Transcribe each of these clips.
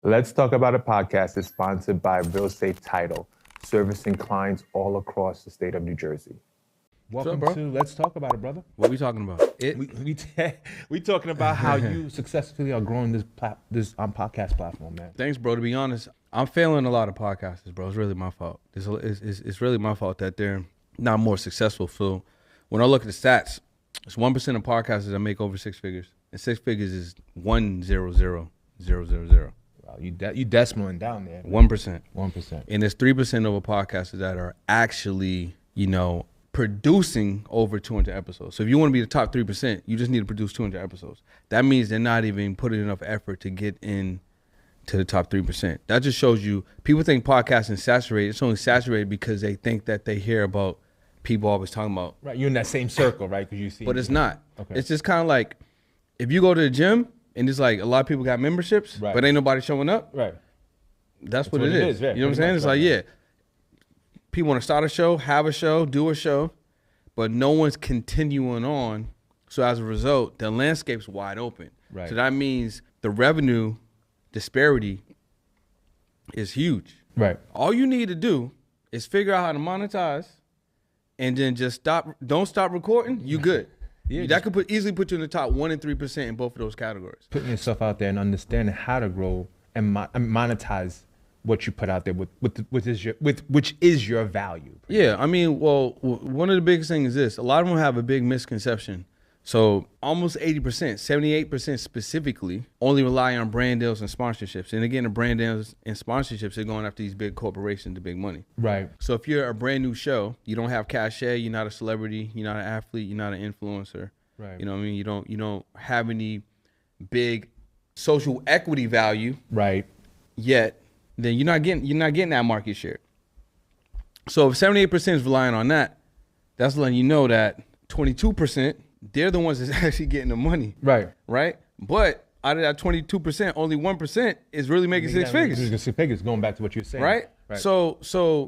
Let's Talk About a Podcast is sponsored by Real Estate Title, servicing clients all across the state of New Jersey. Welcome to Let's Talk About It, brother. What are we talking about? We talking about how you successfully are growing this podcast platform, man. Thanks, bro. To be honest, I'm failing a lot of podcasters, bro. It's really my fault. It's really my fault that they're not more successful. So when I look at the stats, it's 1% of podcasters that make over six figures, and six figures is 100,000. Wow, you decimaling down there. 1%. 1%. And there's 3% of podcasters that are actually, producing over 200 episodes. So if you want to be the top 3%, you just need to produce 200 episodes. That means they're not even putting enough effort to get in to the top 3%. That just shows you, people think podcasting is saturated. It's only saturated because they think that they hear about people always talking about. Right, you're in that same circle, right? Because you see. But it's not. Okay. It's just kind of like, if you go to the gym and it's like a lot of people got memberships, right, but ain't nobody showing up. Right. That's what it is. Yeah, you know what I'm saying? It's like, yeah, people want to start a show, have a show, do a show, but no one's continuing on. So as a result, the landscape's wide open. Right. So that means the revenue disparity is huge. Right. All you need to do is figure out how to monetize and then just don't stop recording, you good. Yeah, that could easily put you in the top 1% and 3% in both of those categories. Putting yourself out there and understanding how to grow and monetize what you put out there which is your value. Yeah, I mean, well, one of the biggest things is this. A lot of them have a big misconception. So almost 80%, 78% specifically, only rely on brand deals and sponsorships. And again, the brand deals and sponsorships are going after these big corporations, the big money. Right. So if you're a brand new show, you don't have cachet, you're not a celebrity, you're not an athlete, you're not an influencer. Right. You know what I mean? You don't have any big social equity value. Right. Yet, then you're not getting that market share. So if 78% is relying on that, that's letting you know that 22%, they're the ones that's actually getting the money. Right. Right? But out of that 22%, only 1% is really making six figures. Six figures, going back to what you're saying. Right? So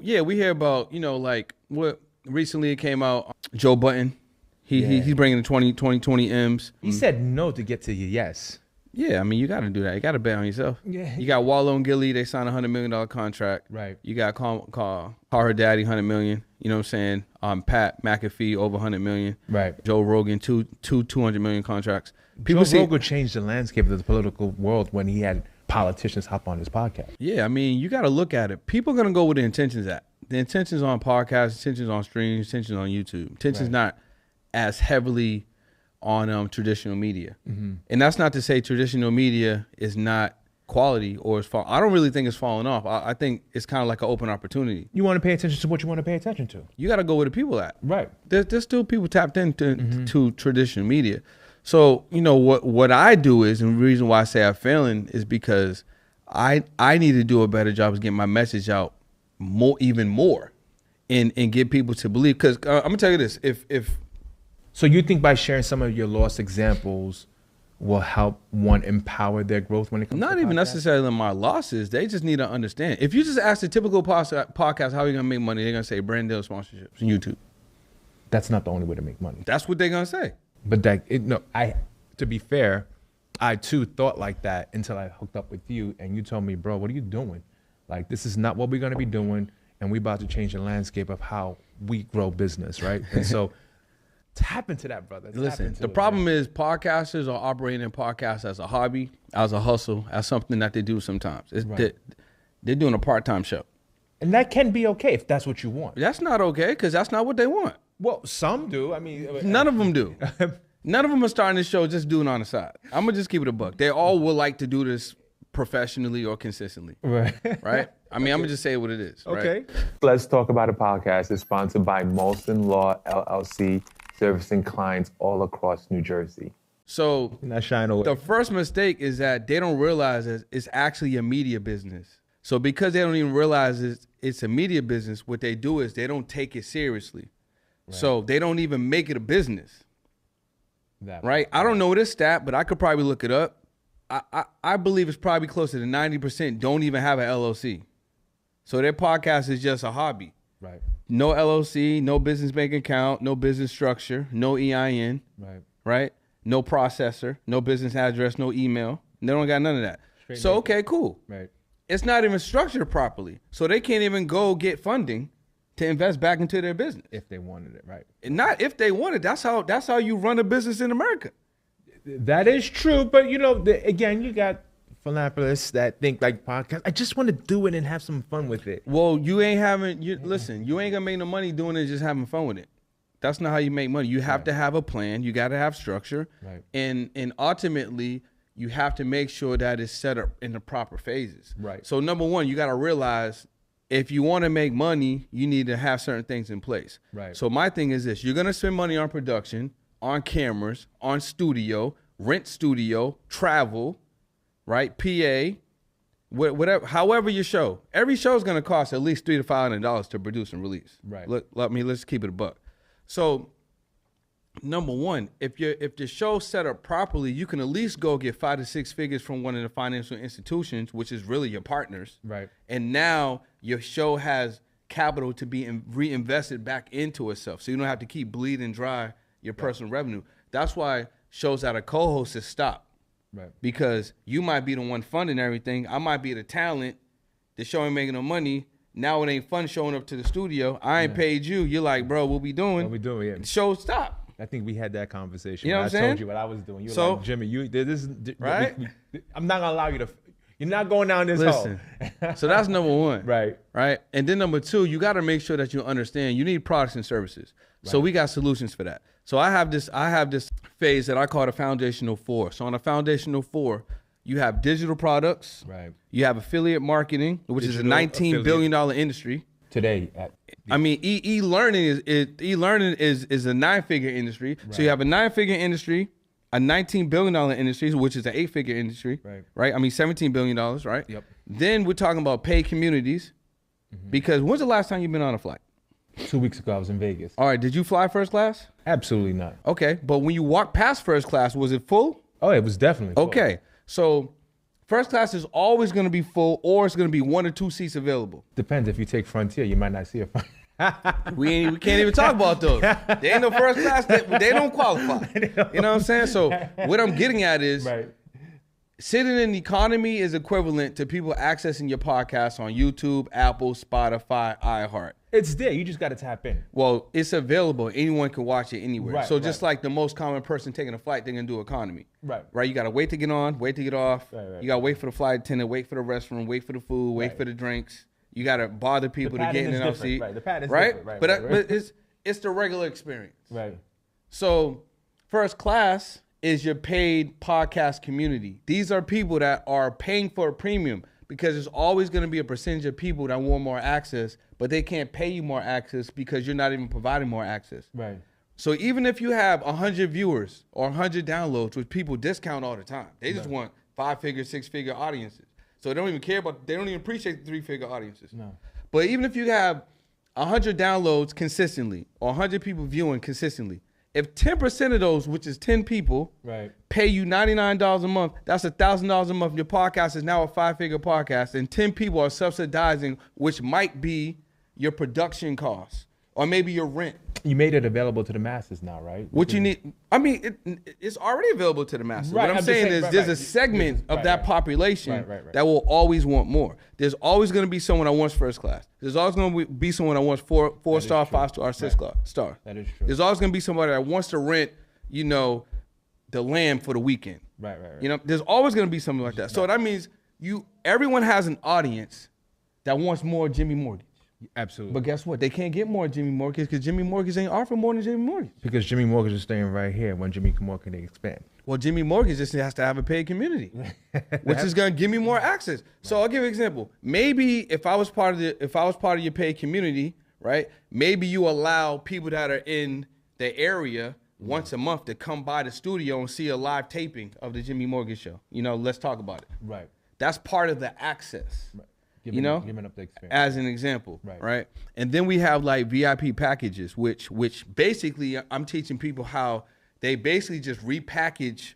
yeah, we hear about, like what recently it came out, Joe Button. He's bringing the 20 M's. He said no to get to your yes. Yeah, I mean, you got to do that. You got to bet on yourself. Yeah. You got Wallow and Gilly. They signed a $100 million contract. Right. You got Call Her Daddy, $100 million. You know what I'm saying? Pat McAfee, over $100 million. Right. Joe Rogan, two $200 million contracts. Joe Rogan changed the landscape of the political world when he had politicians hop on his podcast. Yeah, I mean, you got to look at it. People are going to go where the intention's at. The intention's on podcasts, intention's on streams, intention's on YouTube. Intention's not as heavily on traditional media. Mm-hmm. And that's not to say traditional media is not quality or is I don't really think it's falling off. I think it's kind of like an open opportunity. You want to pay attention to what you want to pay attention to. You got to go where the people at. Right. There's still people tapped into to traditional media. So, what I do is, and the reason why I say I'm failing is because I need to do a better job of getting my message out even more and get people to believe. Because I'm going to tell you this, So you think by sharing some of your lost examples will help one empower their growth when it comes to not even necessarily my losses. They just need to understand. If you just ask the typical podcast, how are you going to make money? They're going to say brand deal sponsorships on YouTube. That's not the only way to make money. That's what they're going to say. But to be fair, I too thought like that until I hooked up with you and you told me, bro, what are you doing? Like, this is not what we're going to be doing. And we're about to change the landscape of how we grow business, right? And so tap into that, brother. Listen, the problem is podcasters are operating in podcasts as a hobby, as a hustle, as something that they do sometimes. They're doing a part-time show. And that can be okay if that's what you want. That's not okay because that's not what they want. Well, some do. I mean, none of them do. None of them are starting this show just doing it on the side. I'm going to just keep it a buck. They all would like to do this professionally or consistently. Right. Right? I mean, I'm going to just say what it is. Okay. Right? Let's Talk About a Podcast is sponsored by Molson Law, LLC, servicing clients all across New Jersey. So not shying away. The first mistake is that they don't realize that it's actually a media business. So because they don't even realize it's a media business, what they do is they don't take it seriously. Right. So they don't even make it a business. Right? I don't know this stat, but I could probably look it up. I believe it's probably closer to 90% don't even have an LLC. So their podcast is just a hobby. Right. No LLC, no business bank account, no business structure, no EIN. Right. Right? No processor, no business address, no email. They don't got none of that. So, okay, cool. Right. It's not even structured properly. So they can't even go get funding to invest back into their business. If they wanted it, right. And not if they want it. That's how you run a business in America. That is true, but you know, again, you got philanthropists that think like podcast. I just want to do it and have some fun with it. Well, you ain't listen, you ain't gonna make no money doing it just having fun with it. That's not how you make money. You have to have a plan. You got to have structure. Right. And ultimately, you have to make sure that it's set up in the proper phases. Right. So number one, you got to realize if you want to make money, you need to have certain things in place. Right. So my thing is this: you're gonna spend money on production, on cameras, on studio, rent studio, travel, right? PA, whatever, however your show. Every show is gonna cost at least $300 to $500 to produce and release. Right. Let's keep it a buck. So, number one, if the show's set up properly, you can at least go get 5 to 6 figures from one of the financial institutions, which is really your partners. Right. And now your show has capital to be reinvested back into itself, so you don't have to keep bleeding dry your personal revenue. That's why shows that are co-hosted stop. Right. Because you might be the one funding everything. I might be the talent. The show ain't making no money. Now it ain't fun showing up to the studio. I ain't paid you. You're like, bro, what we doing? What we doing? Yeah. The show stop. I think we had that conversation. You know what I'm saying? I told you what I was doing. You were So- like, Jimmy, this is Right? I'm not gonna allow you to. You're not going down this Listen. hole. So that's number one. Right. Right. And then number two, you got to make sure that you understand you need products and services. So we got solutions for that. So I have this phase that I call the foundational 4. So on the foundational 4, you have digital products. Right. You have affiliate marketing, which is a Digital $19 billion industry. Today. I mean, e-learning is a 9-figure industry. So you have a 9-figure industry, a $19 billion industry, which is an 8-figure industry. Right. I mean, $17 billion. Right. Yep. Then we're talking about paid communities, because when's the last time you've been on a flight? 2 weeks ago, I was in Vegas. All right. Did you fly first class? Absolutely not. Okay. But when you walked past first class, was it full? Oh, it was definitely full. Okay. So first class is always going to be full, or it's going to be 1 or 2 seats available. Depends. If you take Frontier, you might not see a front. We can't even talk about those. They ain't no first class. They don't qualify. You know what I'm saying? So what I'm getting at is sitting in economy is equivalent to people accessing your podcast on YouTube, Apple, Spotify, iHeart. It's there. You just got to tap in. Well, it's available. Anyone can watch it anywhere. Right, so just like the most common person taking a flight, they're going to do economy. Right. You got to wait to get on, wait to get off. You got to wait for the flight attendant, wait for the restroom, wait for the food, wait for the drinks. You got to bother people to get in and out seat. Right. The pattern is right? different. But it's the regular experience. Right. So first class is your paid podcast community. These are people that are paying for a premium, because there's always going to be a percentage of people that want more access, but they can't pay you more access because you're not even providing more access. Right. So even if you have 100 viewers or 100 downloads, which people discount all the time, they just want 5-figure, 6-figure audiences. So they don't even care about, they don't even appreciate the 3-figure audiences. No. But even if you have 100 downloads consistently or 100 people viewing consistently, if 10% of those, which is 10 people, pay you $99 a month, that's $1,000 a month. Your podcast is now a 5-figure podcast, and 10 people are subsidizing, which might be your production costs or maybe your rent. You made it available to the masses now, right? What you need, I mean, it's already available to the masses. Right, What I'm saying is there's a segment of that population that will always want more. There's always going to be someone that wants first class. There's always going to be someone that wants 4-star, 5-star, 6-star. That is true. There's always going to be somebody that wants to rent, you know, the lamb for the weekend. Right. You know, there's always going to be something like that. So that means everyone has an audience that wants more Jimmy Mortgage. Absolutely. But guess what? They can't get more Jimmy Mortgage because Jimmy Mortgage ain't offering more than Jimmy Mortgage. Because Jimmy Mortgage is staying right here. When Jimmy Mortgage can expand. Well, Jimmy Mortgage just has to have a paid community, which is going to give me more access. So I'll give you an example. Maybe if I was part of your paid community, right? Maybe you allow people that are in the area once a month to come by the studio and see a live taping of the Jimmy Mortgage show. You know, let's talk about it. Right. That's part of the access. Right. Giving up the experience. As an example, right? And then we have like VIP packages, which basically I'm teaching people how they basically just repackage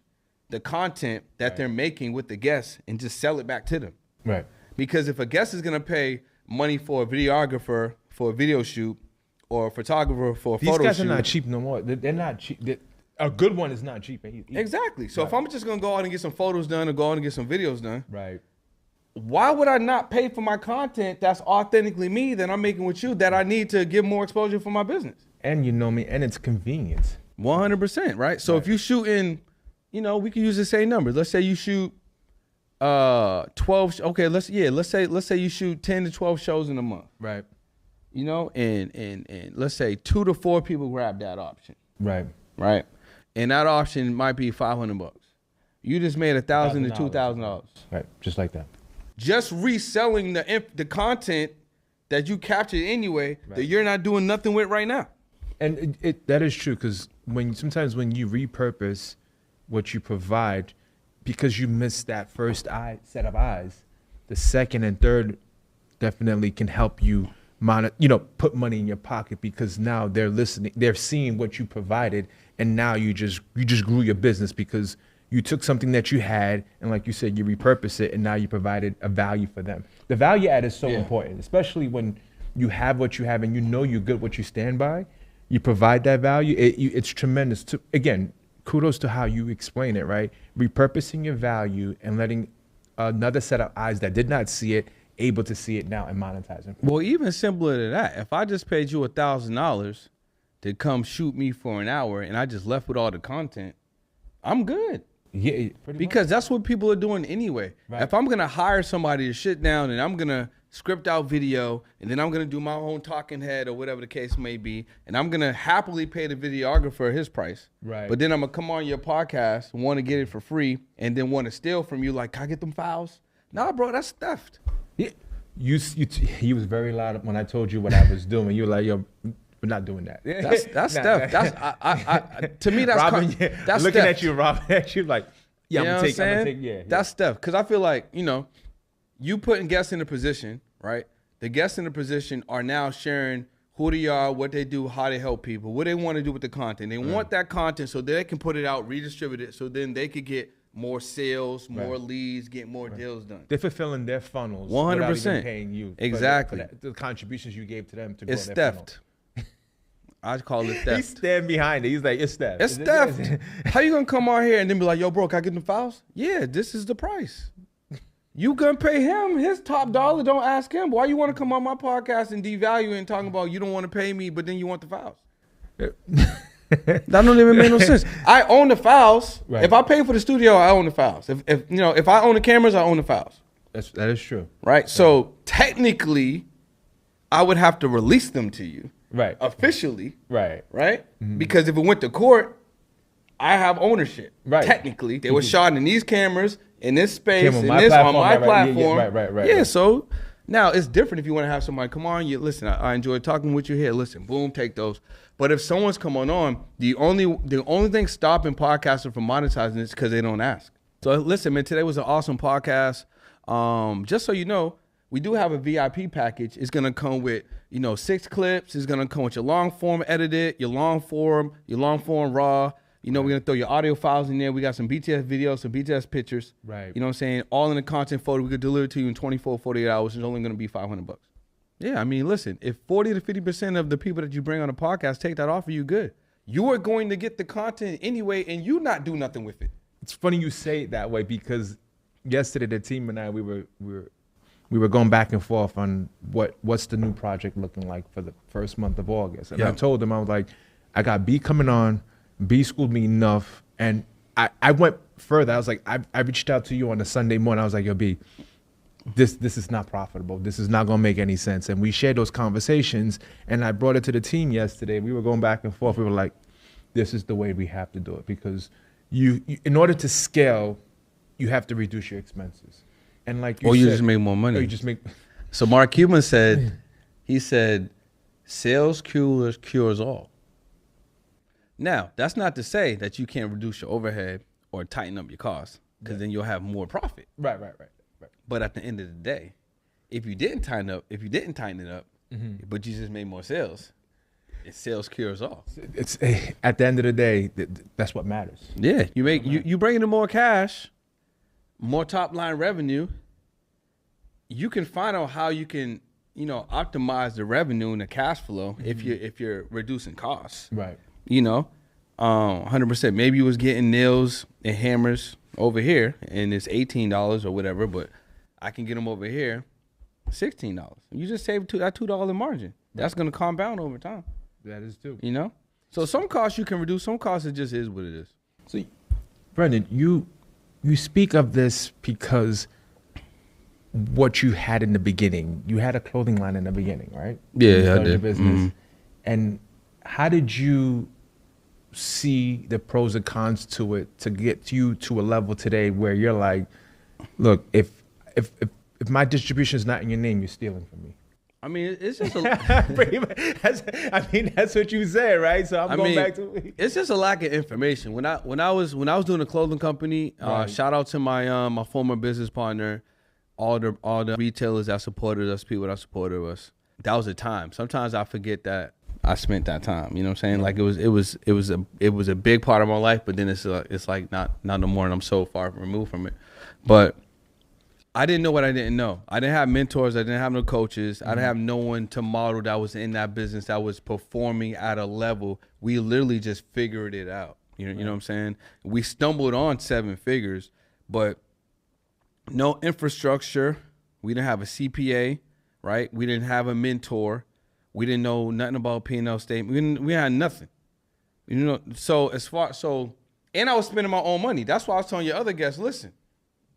the content that they're making with the guests and just sell it back to them. Right. Because if a guest is gonna pay money for a videographer for a video shoot or a photographer for a photo shoot. These guys are not cheap no more. They're not cheap. A good one is not cheap. Exactly. So if I'm just gonna go out and get some photos done or go out and get some videos done, right? why would I not pay for my content that's authentically me that I'm making with you that I need to give more exposure for my business? And you know me, and it's convenience. 100%, right? So if you shoot in, you know, we can use the same numbers. Let's say you shoot 12. Okay, let's say you shoot 10 to 12 shows in a month. Right. You know, and let's say 2 to 4 people grab that option. Right. Right. And that option might be $500. You just made $1,000 to $2,000. Right. Just like that. Just reselling the content that you captured anyway that you're not doing nothing with right now. And that is true, because sometimes when you repurpose what you provide, because you miss that first set of eyes, the second and third definitely can help you put money in your pocket, because now they're listening, they're seeing what you provided, and now you just grew your business because you took something that you had, and like you said, you repurpose it, and now you provided a value for them. The value add is so important, especially when you have what you have and you know you're good what you stand by. You provide that value. It's tremendous. Again, kudos to how you explain it, right? Repurposing your value and letting another set of eyes that did not see it able to see it now and monetizing. Well, even simpler than that. If I just paid you $1,000 to come shoot me for an hour and I just left with all the content, I'm good. Yeah, because that's what people are doing anyway. Right. If I'm gonna hire somebody to sit down and I'm gonna script out video and then I'm gonna do my own talking head or whatever the case may be, and I'm gonna happily pay the videographer his price. Right. But then I'm gonna come on your podcast, want to get it for free, and then want to steal from you. Like, can I get them files? Nah, bro, that's theft. Yeah. He was very loud when I told you what I was doing. You were like, yo, we're not doing that. That's theft. That's to me. That's Robin, that's looking theft. at you, Robin. At you like, yeah, you know I'm gonna take. Yeah, that's theft. Because I feel like, you know, you putting guests in a position, right? The guests in the position are now sharing who they are, what they do, how they help people, what they want to do with the content. They want that content so they can put it out, redistribute it, so then they could get more sales, more leads, get more deals done. They're fulfilling their funnels 100%. without even paying you. Exactly. For the contributions you gave to them to grow It's their theft. funnel. I call it theft. He stand behind it. He's like, it's theft. It's theft. How you gonna come on here and then be like, yo, bro, can I get the files? Yeah, this is the price. You gonna pay him his top dollar. Don't ask him. Why you want to come on my podcast and devalue it and talking about you don't want to pay me, but then you want the files? That don't even make no sense. I own the files. Right. If I pay for the studio, I own the files. If I own the cameras, I own the files. That is true. Right. So technically, I would have to release them to you. Right. Officially. Right. Right. Mm-hmm. Because if it went to court, I have ownership. Right. Technically, they were shot in these cameras, in this space, on my platform. Right. Yeah. So now it's different if you want to have somebody come on. You listen. I enjoy talking with you here. Listen. Boom. Take those. But if someone's come on, the only thing stopping podcasters from monetizing is because they don't ask. So listen, man. Today was an awesome podcast. Just so you know, we do have a VIP package. It's gonna come with 6 clips. It's gonna come with your long form edited, your long form raw. We're gonna throw your audio files in there. We got some BTS videos, some BTS pictures. Right. You know what I'm saying? All in the content folder. We could deliver to you in 24, 48 hours. It's only gonna be $500. Yeah, I mean, listen, if 40 to 50% of the people that you bring on a podcast take that offer, you good. You are going to get the content anyway, and you not do nothing with it. It's funny you say it that way, because yesterday the team and I, we were going back and forth on what's the new project looking like for the first month of August. And I told them, I was like, I got B coming on. B schooled me enough. And I went further. I was like, I reached out to you on a Sunday morning. I was like, yo, B, this is not profitable. This is not going to make any sense. And we shared those conversations, and I brought it to the team yesterday. We were going back and forth. We were like, this is the way we have to do it, because you in order to scale, you have to reduce your expenses. And like you said, you just make more money. Or you just make. So Mark Cuban said, sales cures all. Now, that's not to say that you can't reduce your overhead or tighten up your costs, because then you'll have more profit. Right. But at the end of the day, if you didn't tighten it up, but you just made more sales, sales cures all. It's at the end of the day, that's what matters. Yeah, you bring in more cash, more top line revenue. You can find out how you can optimize the revenue and the cash flow if you're reducing costs. Right. 100%. Maybe you was getting nails and hammers over here, and it's $18 or whatever, but I can get them over here, $16. You just save that $2 margin. That's gonna compound over time. That is too. You know, so some costs you can reduce, some costs it just is what it is. So, Brendan, you speak of this because what you had in the beginning. You had a clothing line in the beginning, right? Yeah, I did. Your business. And how did you see the pros and cons to it to get you to a level today where you're like, look, if my distribution is not in your name, you're stealing from me? I mean, it's just that's what you said, right? So I'm going back to it's just a lack of information. When I was doing a clothing company, Right. shout out to my my former business partner, all the retailers that supported us, people that supported us. That was a time. Sometimes I forget that I spent that time. You know what I'm saying? Like it was a big part of my life, but then it's like not no more, and I'm so far removed from it. But I didn't know what I didn't know. I didn't have mentors. I didn't have no coaches. I didn't have no one to model that was in that business that was performing at a level. We literally just figured it out. You know what I'm saying? We stumbled on 7 figures, but no infrastructure. We didn't have a CPA, right? We didn't have a mentor. We didn't know nothing about P&L statement. We had nothing. You know, and I was spending my own money. That's why I was telling your other guests, listen,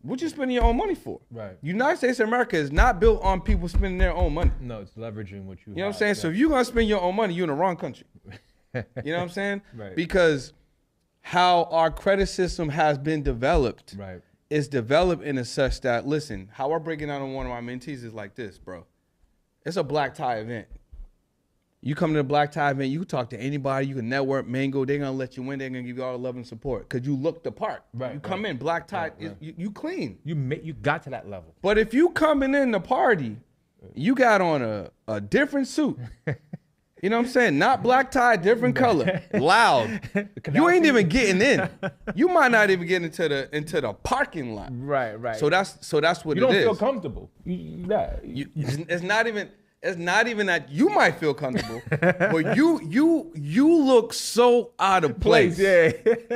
what you spending your own money for? Right. United States of America is not built on people spending their own money. No, it's leveraging what you know what I'm saying? So if you're going to spend your own money, you're in the wrong country. You know what I'm saying? Right. Because how our credit system has been developed Right. is developed in a such that, listen, how I break it down on one of my mentees is like this, bro. It's a black tie event. You come to the black tie event, you can talk to anybody, you can network, mingle, they're going to let you in, they're going to give you all the love and support because you look the part. Right, You come in, black tie, right. you clean. You got to that level. But if you coming in the party, you got on a different suit. You know what I'm saying? Not black tie, different color, loud. You ain't even getting in. You might not even get into the parking lot. Right, right. So that's what you it is. don't feel comfortable. It's not even that you might feel comfortable, but you look so out of place. Yeah.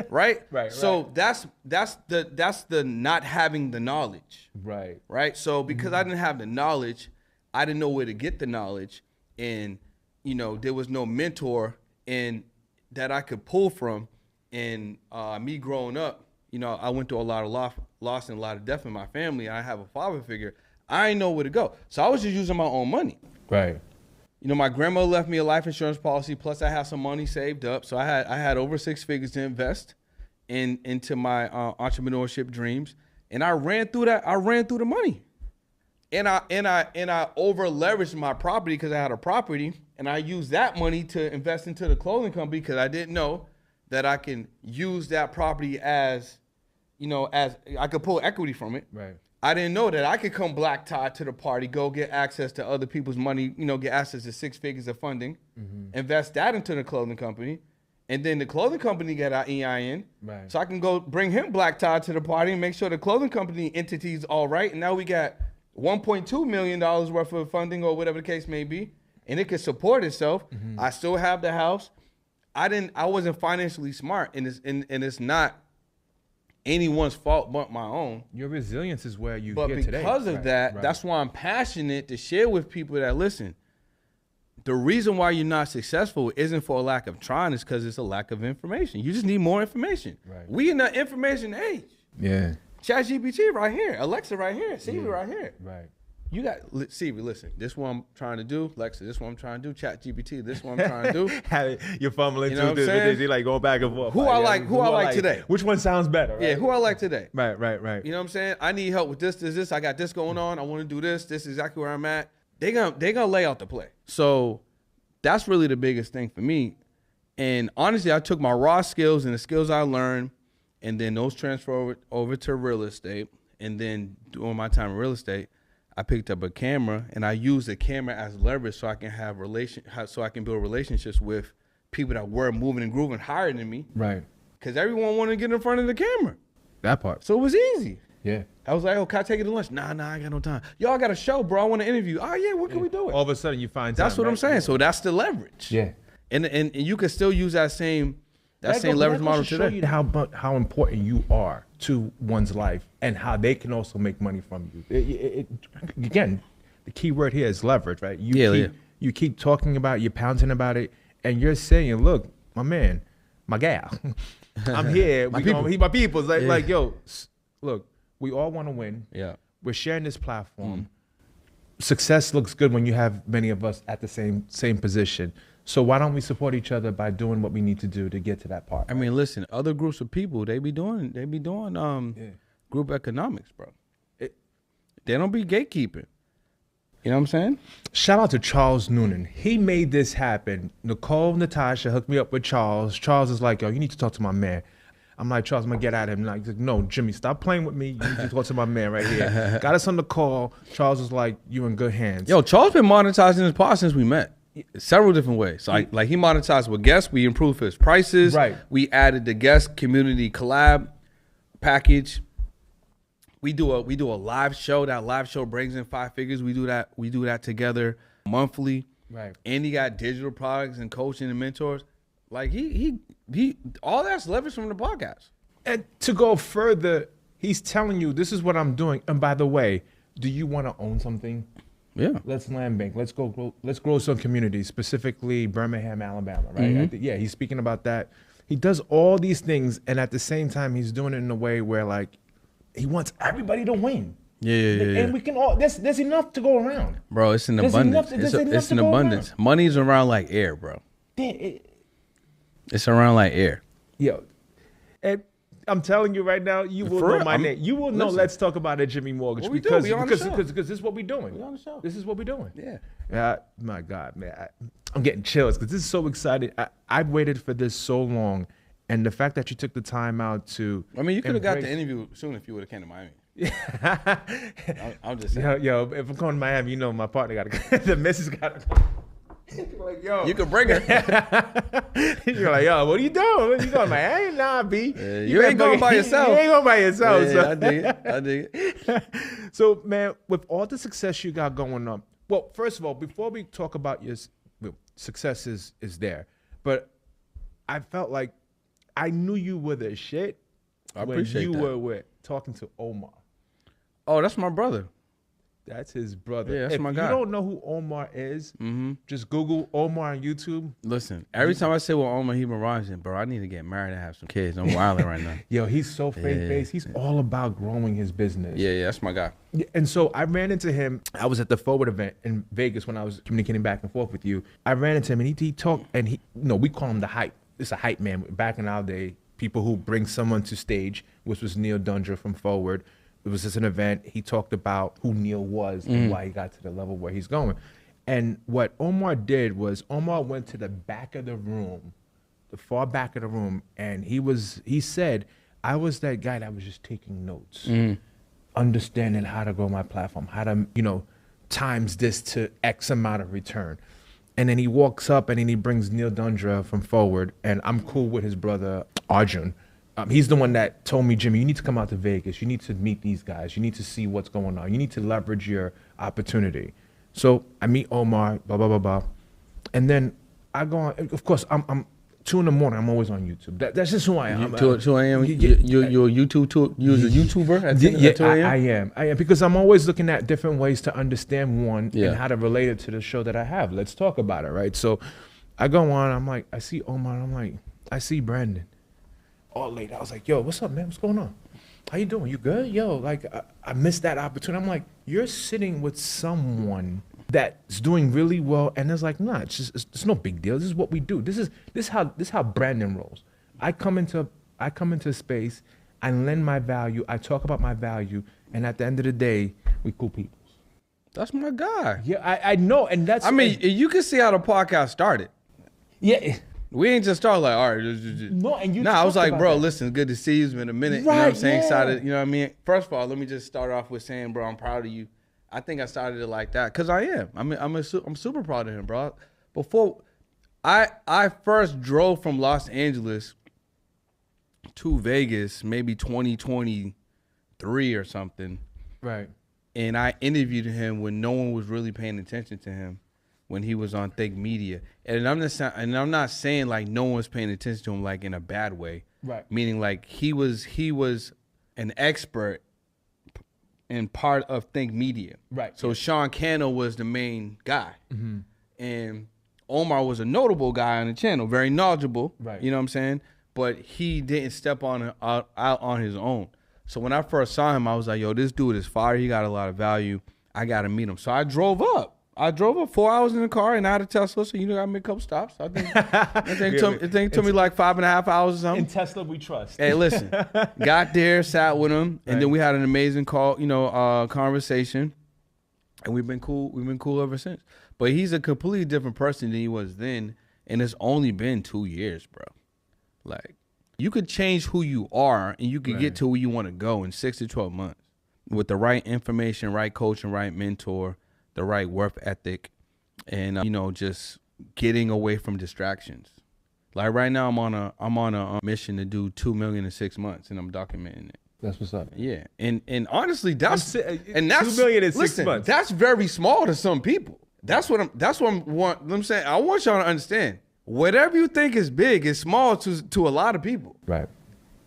Right? Right. So that's the not having the knowledge. Right. Right? So because I didn't have the knowledge, I didn't know where to get the knowledge, and there was no mentor that I could pull from. And me growing up, I went through a lot of loss and a lot of death in my family. I have a father figure. I didn't know where to go. So I was just using my own money. Right. My grandmother left me a life insurance policy, plus I had some money saved up. So I had over 6 figures to invest into my entrepreneurship dreams. And I ran through that. I ran through the money. And I over leveraged my property because I had a property, and I used that money to invest into the clothing company because I didn't know that I can use that property as I could pull equity from it. Right. I didn't know that I could come black tie to the party, go get access to other people's money, get access to 6 figures of funding, invest that into the clothing company, and then the clothing company get our EIN. Right. So I can go bring him black tie to the party and make sure the clothing company entity is all right. And now we got $1.2 million worth of funding or whatever the case may be, and it could support itself. I still have the house. I wasn't financially smart, and it's not anyone's fault but my own. Your resilience is where you But get today. because of that, that's why I'm passionate to share with people that listen. The reason why you're not successful isn't for a lack of trying, it's because it's a lack of information. You just need more information. Right. We in the information age. Yeah. ChatGPT right here, Alexa right here, Siri right here. Right. You got Siri, listen, this is what I'm trying to do. Alexa, this is what I'm trying to do. ChatGPT, this is what I'm trying to do. You're fumbling You know through what I'm saying? You're like going back and forth. Who I like today? Which one sounds better? Right? Yeah, who I like today. Right. You know what I'm saying? I need help with this. I got this going on. I want to do this. This is exactly where I'm at. They gonna lay out the play. So that's really the biggest thing for me. And honestly, I took my raw skills and the skills I learned, and then those transfer over to real estate. And then during my time in real estate, I picked up a camera, and I used the camera as leverage so I can build relationships with people that were moving and grooving higher than me. Right. Because everyone wanted to get in front of the camera. That part. So it was easy. Yeah. I was like, oh, can I take you to lunch? Nah, I ain't got no time. Y'all got a show, bro. I want to interview. Oh, yeah, when can we do it? All of a sudden you find That's time, what I'm saying. So that's the leverage. Yeah. And you can still use that same That same leverage model show today. you how important you are to one's life and how they can also make money from you. Again, the key word here is leverage, right? You keep talking about it, you're pounding about it, and you're saying, look, my man, my gal, I'm here. He my people. Like, yo, look, we all want to win. Yeah. We're sharing this platform. Success looks good when you have many of us at the same position. So why don't we support each other by doing what we need to do to get to that part? I mean, listen, other groups of people, they be doing group economics, bro. They don't be gatekeeping. You know what I'm saying? Shout out to Charles Noonan. He made this happen. Nicole, Natasha hooked me up with Charles. Charles is like, yo, you need to talk to my man. I'm like, Charles, I'm gonna get at him. Like, no, Jimmy, stop playing with me. You need to talk to my man right here. Got us on the call. Charles was like, you in good hands. Yo, Charles been monetizing his pod since we met. Several different ways. Like he monetized with guests. We improved his prices. Right. We added the guest community collab package. We do a live show. That live show brings in 5 figures. We do that together monthly. Right. And he got digital products and coaching and mentors. Like he all that's leverage from the podcast. And to go further, he's telling you, this is what I'm doing. And by the way, do you want to own something? Yeah. Let's land bank. Let's grow some communities, specifically Birmingham, Alabama, right? Yeah, he's speaking about that. He does all these things, and at the same time, he's doing it in a way where, like, he wants everybody to win. Yeah. And we can all, there's enough to go around. Bro, it's an abundance. It's an abundance. Money's around like air, bro. It's around like air. Yo, and I'm telling you right now, you will know my name. You will know. Let's talk about it, Jimmy Mortgage, because this is what we're doing. We on the show. This is what we're doing. Yeah. My God, man, I'm getting chills because this is so exciting. I've waited for this so long, and the fact that you took the time out to. I mean, you could have got the interview soon if you would have came to Miami. I'm just saying. Yo, if I'm going to Miami, you know my partner got to go. The missus got to go. Like, yo. You could bring her. You're like, yo, what are you doing? You going, Miami? Nah, B. You ain't going by yourself. You ain't going by yourself. Yeah, So. I dig it. So, man, with all the success you got going on, well, first of all, before we talk about your success is there, but I felt like I knew you were the shit when you were talking to Omar. Oh, that's my brother. That's his brother. Yeah, that's my guy. If you don't know who Omar is, just Google Omar on YouTube. Listen, every time I say well, Omar, he reminds me, bro, I need to get married and have some kids. I'm wilding right now. Yo, he's so faith-based. He's all about growing his business. Yeah, that's my guy. And so I ran into him. I was at the Forward event in Vegas when I was communicating back and forth with you. I ran into him and he talked, and we call him the hype. It's a hype man. Back in our day, people who bring someone to stage, which was Neil Dundra from Forward. It was just an event. He talked about who Neil was and why he got to the level where he's going. And what Omar did was Omar went to the back of the room, the far back of the room, and he said, I was that guy that was just taking notes, understanding how to grow my platform, how to, times this to X amount of return. And then he walks up and then he brings Neil Dundra from Forward, and I'm cool with his brother, Arjun. He's the one that told me, Jimmy, you need to come out to Vegas. You need to meet these guys. You need to see what's going on. You need to leverage your opportunity. So I meet Omar, blah, blah, blah, blah. And then I go on, of course, I'm 2 in the morning. I'm always on YouTube. That's just who I am. 2 a.m. You're a YouTuber at 2 a.m.? I am because I'm always looking at different ways to understand one and how to relate it to the show that I have. Let's talk about it, right? So I go on. I'm like, I see Omar. I'm like, I see Brandon. All late. I was like, yo, what's up, man? What's going on? How you doing? You good? Yo, like, I missed that opportunity. I'm like, you're sitting with someone that's doing really well, and it's like, nah, it's no big deal. This is what we do. This is how Brandon rolls. I come into space, I lend my value, I talk about my value, and at the end of the day, we cool people. That's my guy. Yeah, I know, and that's. I mean, you can see how the podcast started. Yeah. We ain't just start like, all right. No, and you. I was like, bro, that. listen, good to see you. It's been a minute. Right, you know what I'm saying? Yeah. Excited. You know what I mean? First of all, let me just start off with saying, bro, I'm proud of you. I think I started it like that because I am. I'm super proud of him, bro. Before I first drove from Los Angeles to Vegas, maybe 2023 or something. Right. And I interviewed him when no one was really paying attention to him. when he was on Think Media. And I'm not saying like no one's paying attention to him like in a bad way. Right. Meaning like he was an expert in part of Think Media. Right. So Sean Cannell was the main guy. Mm-hmm. And Omar was a notable guy on the channel, very knowledgeable. Right. You know what I'm saying? But he didn't step out on his own. So when I first saw him, I was like, yo, this dude is fire. He got a lot of value. I got to meet him. So I drove up. 4 hours in the car, and I had a Tesla, so I made a couple stops. I think it took me like 5.5 hours or something. In Tesla, we trust. Hey, listen, got there, sat with him, and then we had an amazing conversation, and we've been cool. We've been cool ever since. But he's a completely different person than he was then, and it's only been 2 years, bro. Like, you could change who you are, and you could get to where you want to go in 6 to 12 months with the right information, right coach, and right mentor. The right work ethic, and just getting away from distractions. Like right now, I'm on a mission to do 2 million in 6 months, and I'm documenting it. That's what's up. Yeah, and honestly, that's 2 million in 6 months. That's very small to some people. That's what I'm saying. I want y'all to understand. Whatever you think is big is small to a lot of people. Right.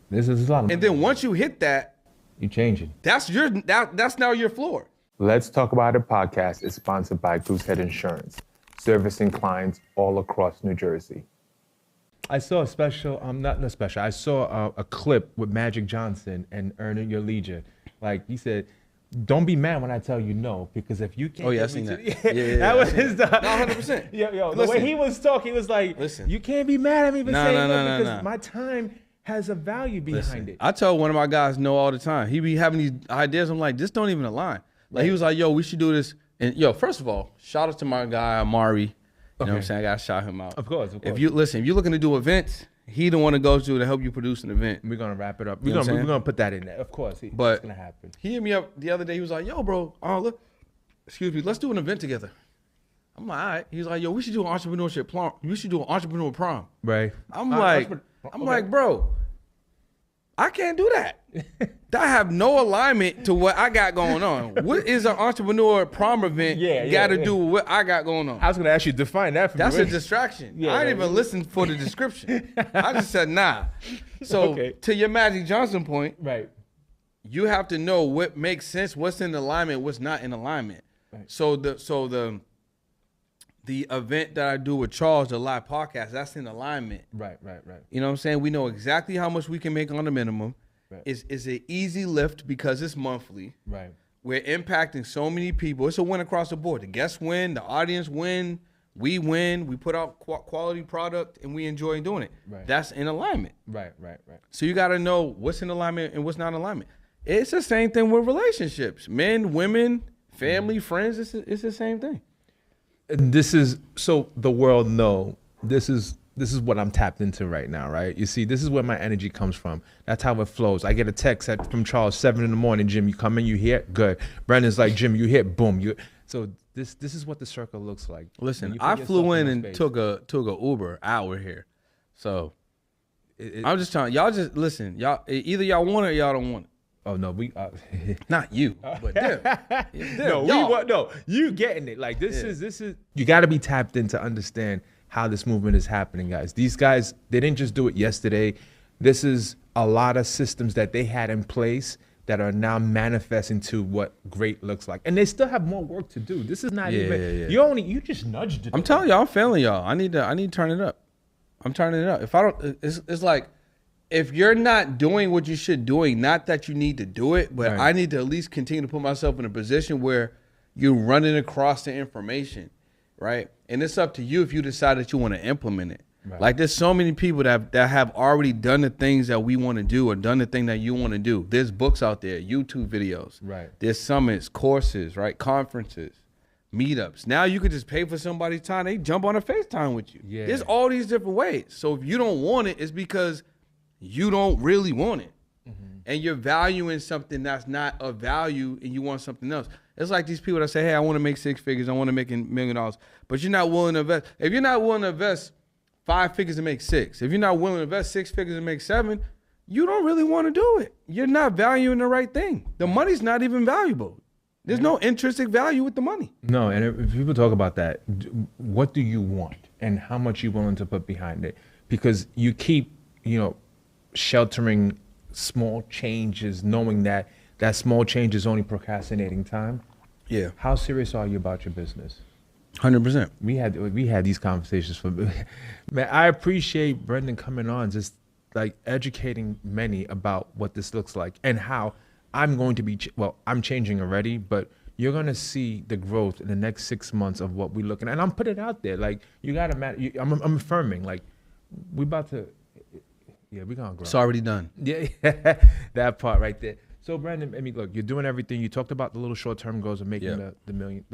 This is a lot. And then once you hit that, you change it. That's now your floor. Let's Talk About It podcast is sponsored by Goosehead Insurance, servicing clients all across New Jersey. I saw a special, I saw a clip with Magic Johnson and Earning Your Leisure. Like he said, don't be mad when I tell you no, because if you can't. Oh yeah, I seen that. That was his. No, 100%. Yo, the way he was talking, he was like, listen, you can't be mad at me for saying no, because no. my time has a value behind it. I tell one of my guys no all the time. He be having these ideas. I'm like, this don't even align. Like he was like, yo, we should do this. And yo, first of all, shout out to my guy Amari. You know what I'm saying? I gotta shout him out. Of course. If you're looking to do events, he the one to go to help you produce an event. We're gonna wrap it up. We're gonna put that in there. Of course. But it's gonna happen. He hit me up the other day. He was like, yo, bro, look, excuse me, let's do an event together. I'm like, all right. He's like, yo, we should do an entrepreneurship prom. We should do an entrepreneur prom. Right. I'm like, bro, I can't do that. I have no alignment to what I got going on. What is an entrepreneur prom event got to do with what I got going on? I was going to ask you to define that for me. That's a distraction. I didn't even listen for the description. I just said, nah. So to your Magic Johnson point, right, you have to know what makes sense, what's in alignment, what's not in alignment. Right. So the event that I do with Charles, the live podcast, that's in alignment. Right. You know what I'm saying? We know exactly how much we can make on the minimum. Right. It's an easy lift because it's monthly. Right. We're impacting so many people. It's a win across the board. The guests win, the audience win, we win. We put out quality product, and we enjoy doing it. Right. That's in alignment. Right. So you got to know what's in alignment and what's not in alignment. It's the same thing with relationships. Men, women, family, friends. It's the same thing. And this is so the world know this is what I'm tapped into right now, right? You see, this is where my energy comes from. That's how it flows. I get a text from Charles 7 in, Jim, you come in, you hear, good. Brandon's like, Jim, you hear, boom. So this is what the circle looks like. Listen, I flew in and took a Uber hour here. So I'm just trying, y'all just listen, y'all either y'all want it or y'all don't want it. Oh no, we not you, but them. No, you getting it. Like this is you got to be tapped in to understand how this movement is happening, guys. These guys, they didn't just do it yesterday. This is a lot of systems that they had in place that are now manifesting to what great looks like, and they still have more work to do. This is not even you just nudged it. I'm telling y'all, I'm failing y'all. I need to turn it up. I'm turning it up. If I don't, it's like, if you're not doing what you should doing, not that you need to do it, but I need to at least continue to put myself in a position where you're running across the information, right? And it's up to you if you decide that you want to implement it. Right. Like there's so many people that have already done the things that we want to do or done the thing that you want to do. There's books out there, YouTube videos. Right. There's summits, courses, right? Conferences, meetups. Now you could just pay for somebody's time. They jump on a FaceTime with you. Yeah. There's all these different ways. So if you don't want it, it's because you don't really want it. Mm-hmm. And you're valuing something that's not of value and you want something else. It's like these people that say, hey, I want to make 6 figures. I want to make $1 million. But you're not willing to invest. If you're not willing to invest 5 figures to make 6, if you're not willing to invest 6 figures to make 7, you don't really want to do it. You're not valuing the right thing. The money's not even valuable. There's no intrinsic value with the money. No, and if people talk about that, what do you want and how much you willing to put behind it? Because you keep, sheltering small changes, knowing that that small change is only procrastinating time. Yeah. How serious are you about your business? 100%. We had these conversations for man. I appreciate Brendan coming on, just like educating many about what this looks like and how I'm going to be. I'm changing already, but you're gonna see the growth in the next 6 months of what we're looking at. And I'm putting it out there. Like you gotta. I'm affirming. Like we about to. Yeah, we're gonna grow. It's already done. Yeah, that part right there. So Brandon, I mean, look, you're doing everything. You talked about the little short-term goals of making the 2 million,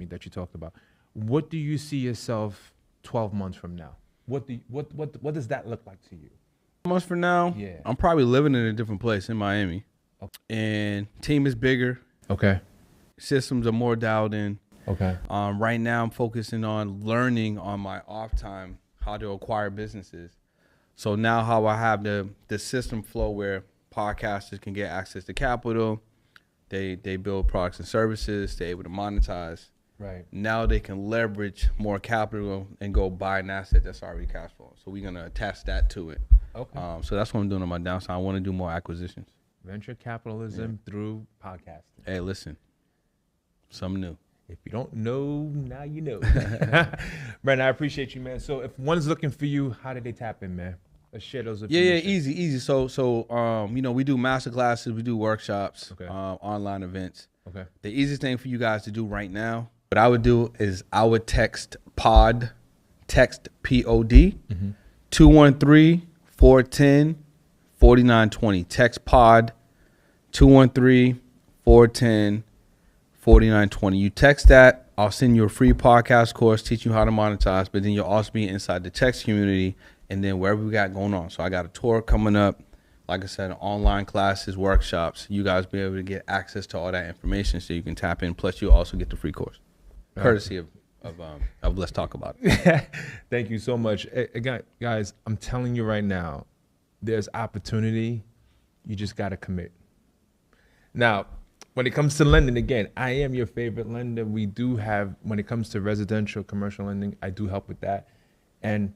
that you talked about. What do you see yourself 12 months from now? What does that look like to you? Months from now, Yeah. I'm probably living in a different place in Miami, and team is bigger. Okay. Systems are more dialed in. Okay. Right now, I'm focusing on learning on my off time how to acquire businesses. So now, how I have the system flow where podcasters can get access to capital, they build products and services, they're able to monetize. Right. Now they can leverage more capital and go buy an asset that's already cash flowing. So we're gonna attach that to it. Okay. So that's what I'm doing on my downside. I want to do more acquisitions. Venture capitalism through podcasting. Hey, listen, something new. If you don't know, now you know. Brandon, I appreciate you, man. So if one's looking for you, how do they tap in, man? Let's share those. Yeah, easy. So we do master classes, we do workshops, Okay. Online events. Okay. The easiest thing for you guys to do right now, what I would do is I would text POD, P-O-D, 213-410-4920. Text POD, 213-410-4920. You text that, I'll send you a free podcast course, teach you how to monetize, but then you'll also be inside the text community and then wherever we got going on. So I got a tour coming up. Like I said, online classes, workshops. You guys be able to get access to all that information so you can tap in. Plus, you also get the free course, courtesy of Let's Talk About It. Thank you so much. Again, guys, I'm telling you right now, there's opportunity. You just got to commit. Now, when it comes to lending, again, I am your favorite lender. We do have, when it comes to residential, commercial lending, I do help with that. And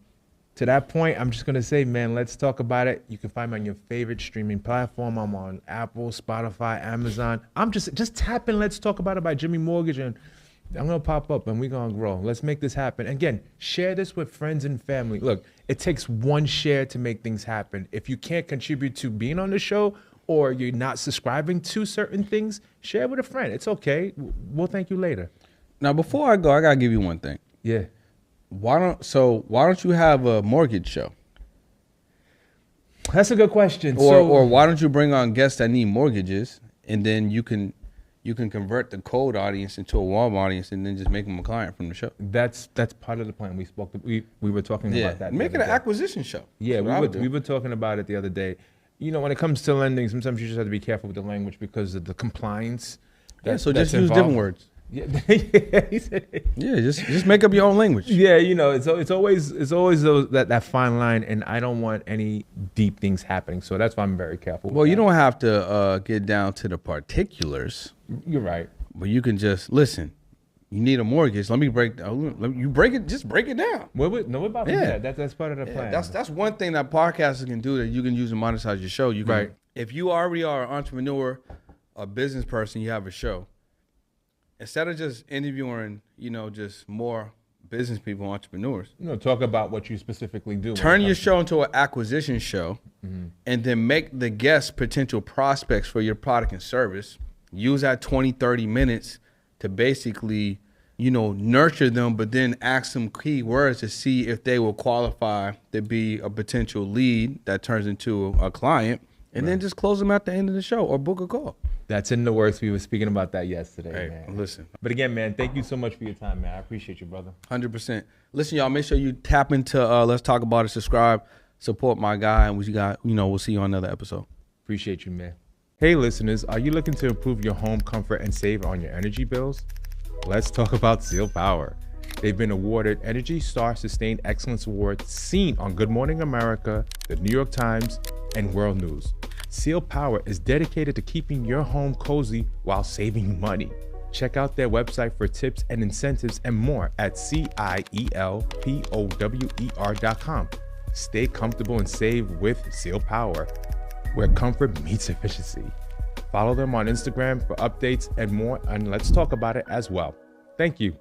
to that point, I'm just going to say, man, let's talk about it. You can find me on your favorite streaming platform. I'm on Apple, Spotify, Amazon. I'm just tap in Let's Talk About It by Jimmy Mortgage, and I'm going to pop up and we're going to grow. Let's make this happen. Again, share this with friends and family. Look, it takes one share to make things happen. If you can't contribute to being on the show or you're not subscribing to certain things, share it with a friend. It's okay. We'll thank you later. Now, before I go, I got to give you one thing. Yeah. Why don't you have a mortgage show? That's a good question. Or why don't you bring on guests that need mortgages, and then you can convert the cold audience into a warm audience, and then just make them a client from the show. That's part of the plan. We were talking about that. Make it an acquisition show. Yeah, we were talking about it the other day. When it comes to lending, sometimes you just have to be careful with the language because of the compliance. So just use different words. Yeah, just make up your own language. Yeah, it's always that fine line, and I don't want any deep things happening, so that's why I'm very careful. Well, you don't have to get down to the particulars. You're right, but you can just listen. You need a mortgage. Let me break down. You break it. Just break it down. We're about to do that. That's part of the plan. That's one thing that podcasters can do that you can use to monetize your show. You can, right. If you already are an entrepreneur, a business person, you have a show. Instead of just interviewing, just more business people, entrepreneurs. Talk about what you specifically do. Turn your show into an acquisition show, and then make the guests potential prospects for your product and service. Use that 20, 30 minutes to basically, nurture them, but then ask some key words to see if they will qualify to be a potential lead that turns into a client, and then just close them at the end of the show or book a call. That's in the works. We were speaking about that yesterday, man. Listen. But again, man, thank you so much for your time, man. I appreciate you, brother. 100%. Listen, y'all, make sure you tap into Let's Talk About It, subscribe, support my guy, and we'll see you on another episode. Appreciate you, man. Hey, listeners, are you looking to improve your home comfort and save on your energy bills? Let's talk about Seal Power. They've been awarded Energy Star Sustained Excellence Award, seen on Good Morning America, the New York Times, and World News. Seal Power is dedicated to keeping your home cozy while saving money. Check out their website for tips and incentives and more at CIELPOWER.com. Stay comfortable and save with Seal Power, where comfort meets efficiency. Follow them on Instagram for updates and more, and let's talk about it as well. Thank you.